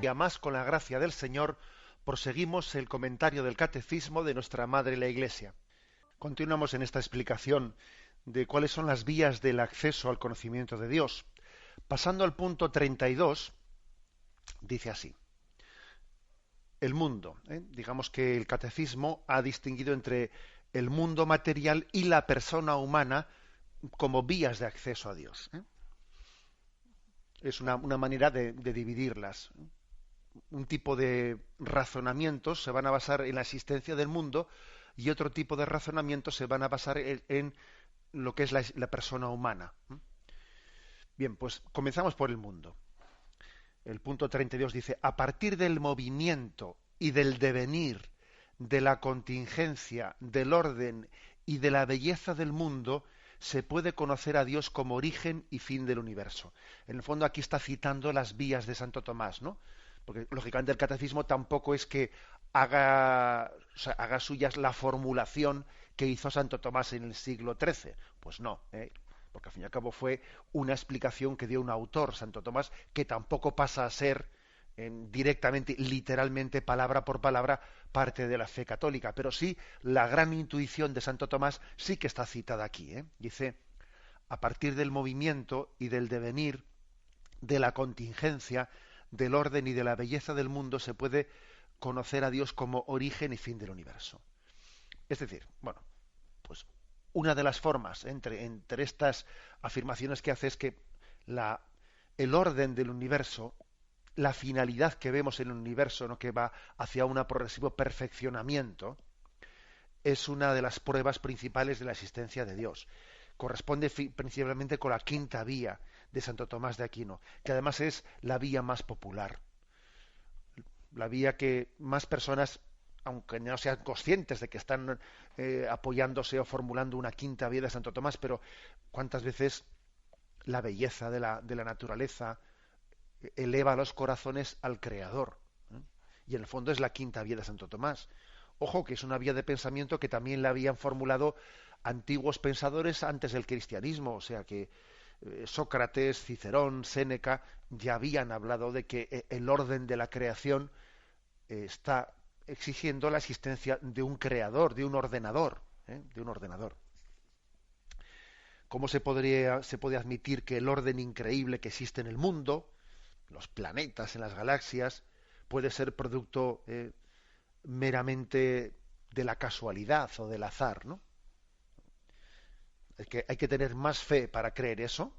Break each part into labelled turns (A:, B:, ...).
A: Y además, con la gracia del Señor, proseguimos el comentario del Catecismo de nuestra Madre la Iglesia. Continuamos en esta explicación de cuáles son las vías del acceso al conocimiento de Dios. Pasando al punto 32, dice así. El mundo. Digamos que el Catecismo ha distinguido entre el mundo material y la persona humana como vías de acceso a Dios. Es una manera de dividirlas. Un tipo de razonamientos se van a basar en la existencia del mundo y otro tipo de razonamientos se van a basar en lo que es la persona humana. Bien, pues comenzamos por el mundo. El punto 32 dice, a partir del movimiento y del devenir, de la contingencia, del orden y de la belleza del mundo, se puede conocer a Dios como origen y fin del universo. En el fondo aquí está citando las vías de Santo Tomás, ¿no? Porque lógicamente el catecismo tampoco es que haga suyas la formulación que hizo Santo Tomás en el siglo XIII. Pues no, porque al fin y al cabo fue una explicación que dio un autor, Santo Tomás, que tampoco pasa a ser directamente, literalmente, palabra por palabra, parte de la fe católica. Pero sí, la gran intuición de Santo Tomás sí que está citada aquí. Dice, a partir del movimiento y del devenir, de la contingencia, del orden y de la belleza del mundo, se puede conocer a Dios como origen y fin del universo. Es decir, bueno, pues una de las formas entre estas afirmaciones que hace es que el orden del universo, la finalidad que vemos en el universo, ¿no?, que va hacia un progresivo perfeccionamiento, es una de las pruebas principales de la existencia de Dios. Corresponde principalmente con la quinta vía de Santo Tomás de Aquino, que además es la vía más popular, la vía que más personas, aunque no sean conscientes de que están apoyándose o formulando una quinta vía de Santo Tomás, pero cuántas veces la belleza de la naturaleza eleva los corazones al Creador. Y en el fondo es la quinta vía de Santo Tomás. Ojo, que es una vía de pensamiento que también la habían formulado antiguos pensadores antes del cristianismo, o sea que Sócrates, Cicerón, Séneca ya habían hablado de que el orden de la creación está exigiendo la existencia de un creador, de un ordenador, de un ordenador. ¿Cómo se puede admitir que el orden increíble que existe en el mundo, los planetas, en las galaxias, puede ser producto meramente de la casualidad o del azar, ¿no? Es que hay que tener más fe para creer eso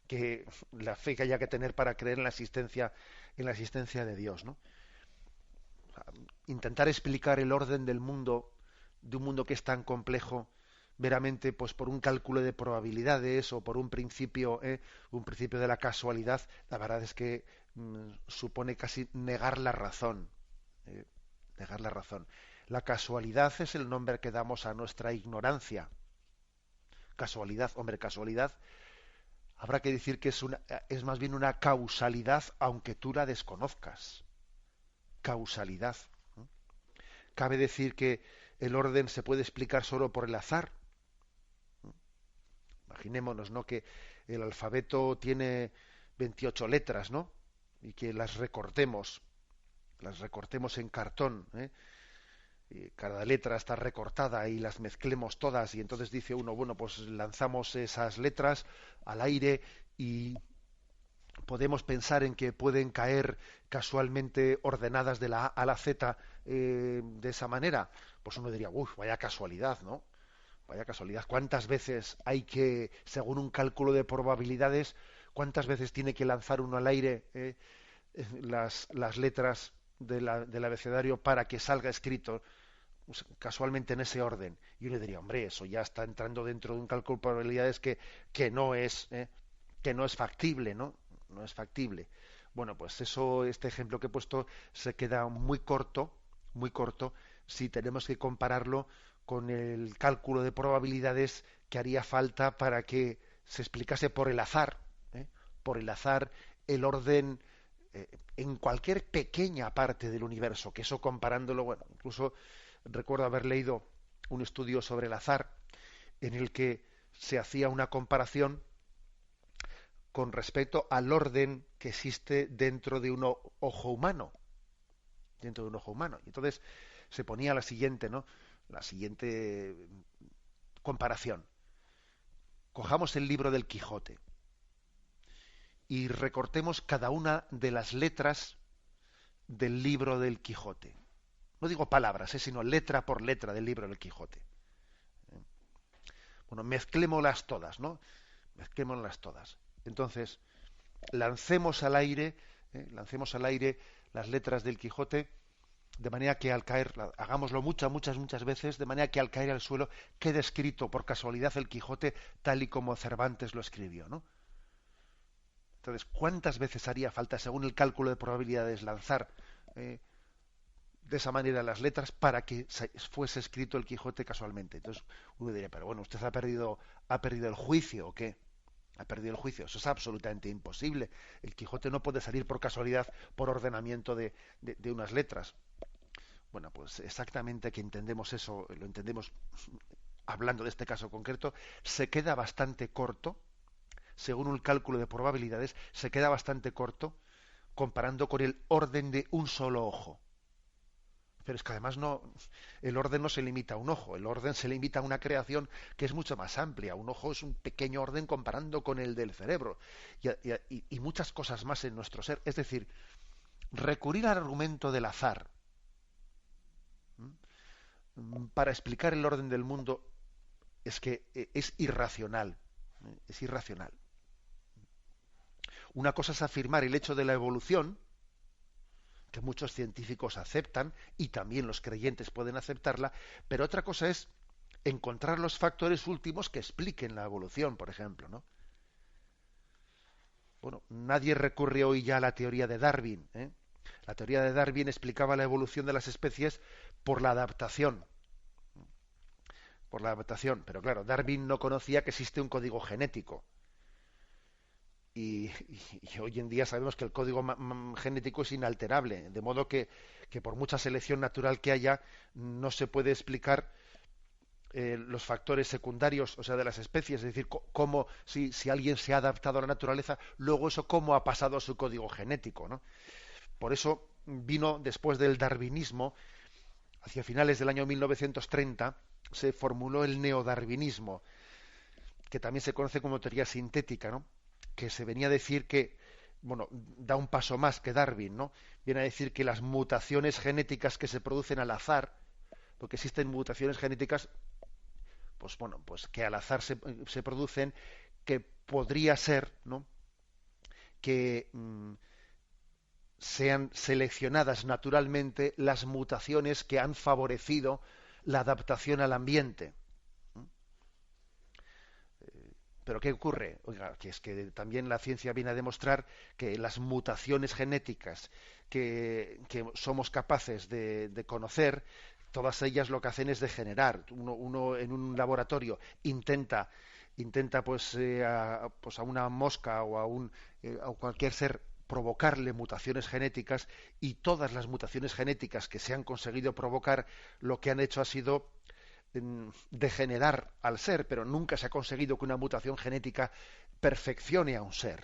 A: que la fe que haya que tener para creer en la existencia de Dios, ¿no? O sea, intentar explicar el orden del mundo, de un mundo que es tan complejo, meramente pues por un cálculo de probabilidades o por un principio de la casualidad, la verdad es que supone casi negar la razón. Negar la razón. La casualidad es el nombre que damos a nuestra ignorancia. Casualidad, hombre, casualidad. Habrá que decir que es más bien una causalidad, aunque tú la desconozcas. Causalidad. ¿Cabe decir que el orden se puede explicar solo por el azar? Imaginémonos, ¿no?, que el alfabeto tiene 28 letras, ¿no?, y que las recortemos en cartón, y cada letra está recortada y las mezclemos todas, y entonces dice uno, bueno, pues lanzamos esas letras al aire y podemos pensar en que pueden caer casualmente ordenadas de la A a la Z de esa manera. Pues uno diría, uff, vaya casualidad, ¿no? Vaya casualidad. ¿Cuántas veces hay que, según un cálculo de probabilidades, cuántas veces tiene que lanzar uno al aire las letras del abecedario para que salga escrito pues, casualmente en ese orden? Y uno diría, hombre, eso ya está entrando dentro de un cálculo de probabilidades que no es factible, ¿no? No es factible. Bueno, pues este ejemplo que he puesto se queda muy corto, si tenemos que compararlo con el cálculo de probabilidades que haría falta para que se explicase por el azar, el orden en cualquier pequeña parte del universo, que eso comparándolo, bueno, incluso recuerdo haber leído un estudio sobre el azar en el que se hacía una comparación con respecto al orden que existe dentro de un ojo humano, dentro de un ojo humano. Y entonces se ponía la siguiente, ¿no? La siguiente comparación. Cojamos el libro del Quijote y recortemos cada una de las letras del libro del Quijote. No digo palabras, sino letra por letra del libro del Quijote. Bueno, mezclémoslas todas, ¿no? Mezclémoslas todas. Entonces, lancemos al aire las letras del Quijote, de manera que al caer, hagámoslo muchas veces, de manera que al caer al suelo quede escrito por casualidad el Quijote tal y como Cervantes lo escribió, ¿no? Entonces, ¿cuántas veces haría falta, según el cálculo de probabilidades, lanzar de esa manera las letras para que fuese escrito el Quijote casualmente? Entonces, uno diría, pero bueno, ¿usted ha perdido el juicio o qué? Ha perdido el juicio. Eso es absolutamente imposible. El Quijote no puede salir por casualidad, por ordenamiento de unas letras. Bueno, pues exactamente que entendemos eso, lo entendemos hablando de este caso concreto, se queda bastante corto, según un cálculo de probabilidades, se queda bastante corto comparando con el orden de un solo ojo. Pero es que además el orden no se limita a un ojo, el orden se limita a una creación que es mucho más amplia. Un ojo es un pequeño orden comparando con el del cerebro y muchas cosas más en nuestro ser. Es decir, recurrir al argumento del azar para explicar el orden del mundo es que es irracional. Es irracional. Una cosa es afirmar el hecho de la evolución, que muchos científicos aceptan y también los creyentes pueden aceptarla, pero otra cosa es encontrar los factores últimos que expliquen la evolución, por ejemplo, ¿no? Bueno, nadie recurre hoy ya a la teoría de Darwin, ¿eh? La teoría de Darwin explicaba la evolución de las especies por la adaptación. Por la adaptación. Pero claro, Darwin no conocía que existe un código genético. Y hoy en día sabemos que el código genético es inalterable, de modo que por mucha selección natural que haya, no se puede explicar los factores secundarios, o sea, de las especies, es decir, cómo si alguien se ha adaptado a la naturaleza, luego eso cómo ha pasado a su código genético, ¿no? Por eso vino después del darwinismo, hacia finales del año 1930, se formuló el neodarwinismo, que también se conoce como teoría sintética, ¿no? Que se venía a decir que, bueno, da un paso más que Darwin, ¿no? Viene a decir que las mutaciones genéticas que se producen al azar, porque existen mutaciones genéticas, pues bueno, pues que al azar se producen, que podría ser, ¿no? Que sean seleccionadas naturalmente las mutaciones que han favorecido la adaptación al ambiente. Pero ¿qué ocurre? Oiga, que es que también la ciencia viene a demostrar que las mutaciones genéticas que somos capaces de conocer, todas ellas lo que hacen es degenerar. Uno en un laboratorio intenta pues a una mosca o a cualquier ser provocarle mutaciones genéticas, y todas las mutaciones genéticas que se han conseguido provocar lo que han hecho ha sido degenerar al ser, pero nunca se ha conseguido que una mutación genética perfeccione a un ser.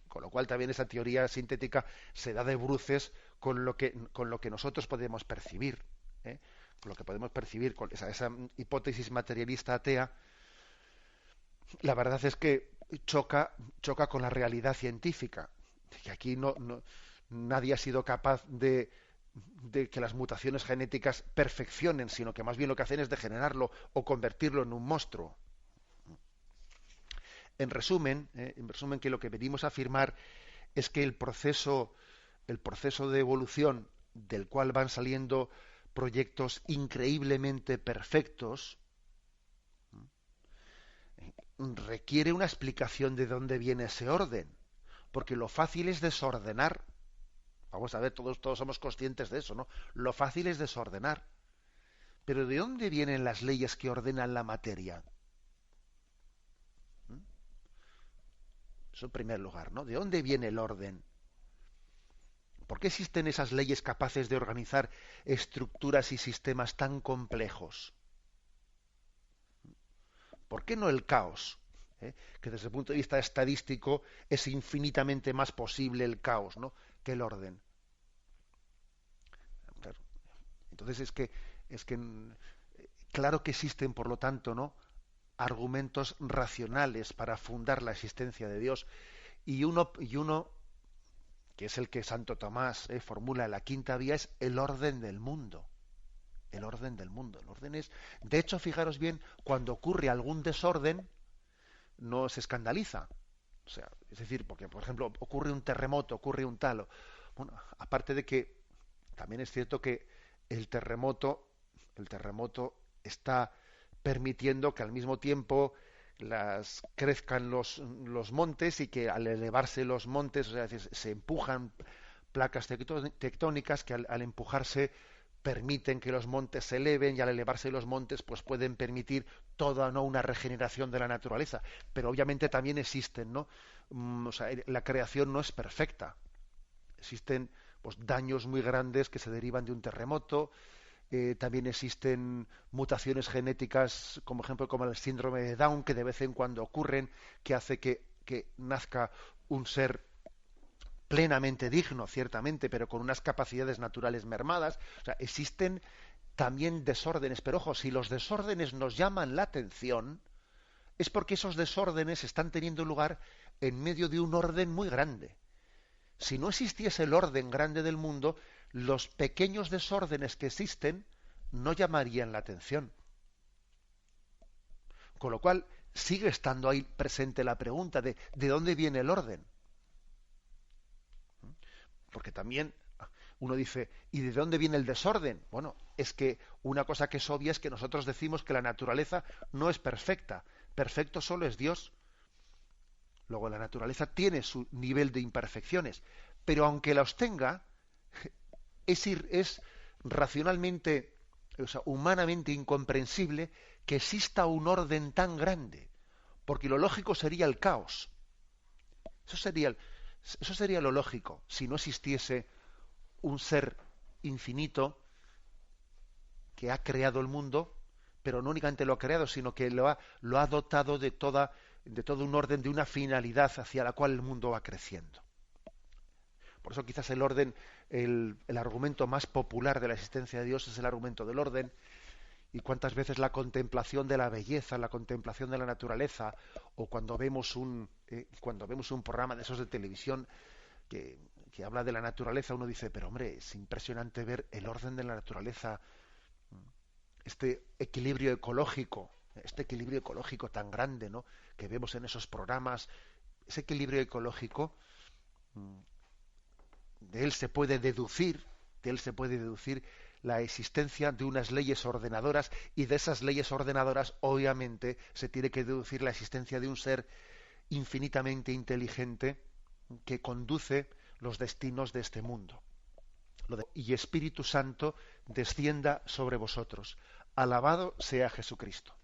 A: Con lo cual también esa teoría sintética se da de bruces con lo que nosotros podemos percibir. Con lo que podemos percibir, con esa hipótesis materialista atea, la verdad es que choca con la realidad científica. Que aquí nadie ha sido capaz de que las mutaciones genéticas perfeccionen, sino que más bien lo que hacen es degenerarlo o convertirlo en un monstruo. En resumen, que lo que venimos a afirmar es que el proceso de evolución del cual van saliendo proyectos increíblemente perfectos requiere una explicación de dónde viene ese orden, porque lo fácil es desordenar. Vamos a ver, todos somos conscientes de eso, ¿no? Lo fácil es desordenar. Pero ¿de dónde vienen las leyes que ordenan la materia? Eso en primer lugar, ¿no? ¿De dónde viene el orden? ¿Por qué existen esas leyes capaces de organizar estructuras y sistemas tan complejos? ¿Por qué no el caos? que desde el punto de vista estadístico es infinitamente más posible el caos, ¿no?, que el orden. Claro. Entonces claro que existen, por lo tanto, ¿no?, argumentos racionales para fundar la existencia de Dios, y uno que es el que Santo Tomás formula en la quinta vía, es el orden del mundo. El orden del mundo. El orden es, de hecho, fijaros bien, cuando ocurre algún desorden, no se escandaliza. O sea, es decir, porque, por ejemplo, ocurre un terremoto, ocurre un tal. Bueno, aparte de que también es cierto que el terremoto está permitiendo que al mismo tiempo crezcan los montes, y que al elevarse los montes, o sea, se empujan placas tectónicas que al empujarse permiten que los montes se eleven, y al elevarse los montes pues pueden permitir toda, ¿no?, una regeneración de la naturaleza. Pero obviamente también existen, ¿no? O sea, la creación no es perfecta. Existen pues daños muy grandes que se derivan de un terremoto. También existen mutaciones genéticas, como ejemplo como el síndrome de Down, que de vez en cuando ocurren, que hace que nazca un ser plenamente digno, ciertamente, pero con unas capacidades naturales mermadas. O sea, existen también desórdenes, pero ojo, si los desórdenes nos llaman la atención, es porque esos desórdenes están teniendo lugar en medio de un orden muy grande. Si no existiese el orden grande del mundo, los pequeños desórdenes que existen no llamarían la atención. Con lo cual, sigue estando ahí presente la pregunta ¿de dónde viene el orden? Porque también uno dice, ¿y de dónde viene el desorden? Bueno, es que una cosa que es obvia es que nosotros decimos que la naturaleza no es perfecta. Perfecto solo es Dios. Luego, la naturaleza tiene su nivel de imperfecciones, pero aunque los tenga, es racionalmente, o sea, humanamente incomprensible que exista un orden tan grande, porque lo lógico sería el caos. Eso sería lo lógico, si no existiese un ser infinito que ha creado el mundo, pero no únicamente lo ha creado, sino que lo ha dotado de todo un orden, de una finalidad hacia la cual el mundo va creciendo. Por eso quizás el orden, el argumento más popular de la existencia de Dios es el argumento del orden. Y cuántas veces la contemplación de la belleza, la contemplación de la naturaleza, o cuando vemos un programa de esos de televisión que habla de la naturaleza, uno dice, pero hombre, es impresionante ver el orden de la naturaleza, este equilibrio ecológico tan grande, ¿no?, que vemos en esos programas. Ese equilibrio ecológico, de él se puede deducir la existencia de unas leyes ordenadoras, y de esas leyes ordenadoras obviamente se tiene que deducir la existencia de un ser infinitamente inteligente que conduce los destinos de este mundo. Y Espíritu Santo descienda sobre vosotros. Alabado sea Jesucristo.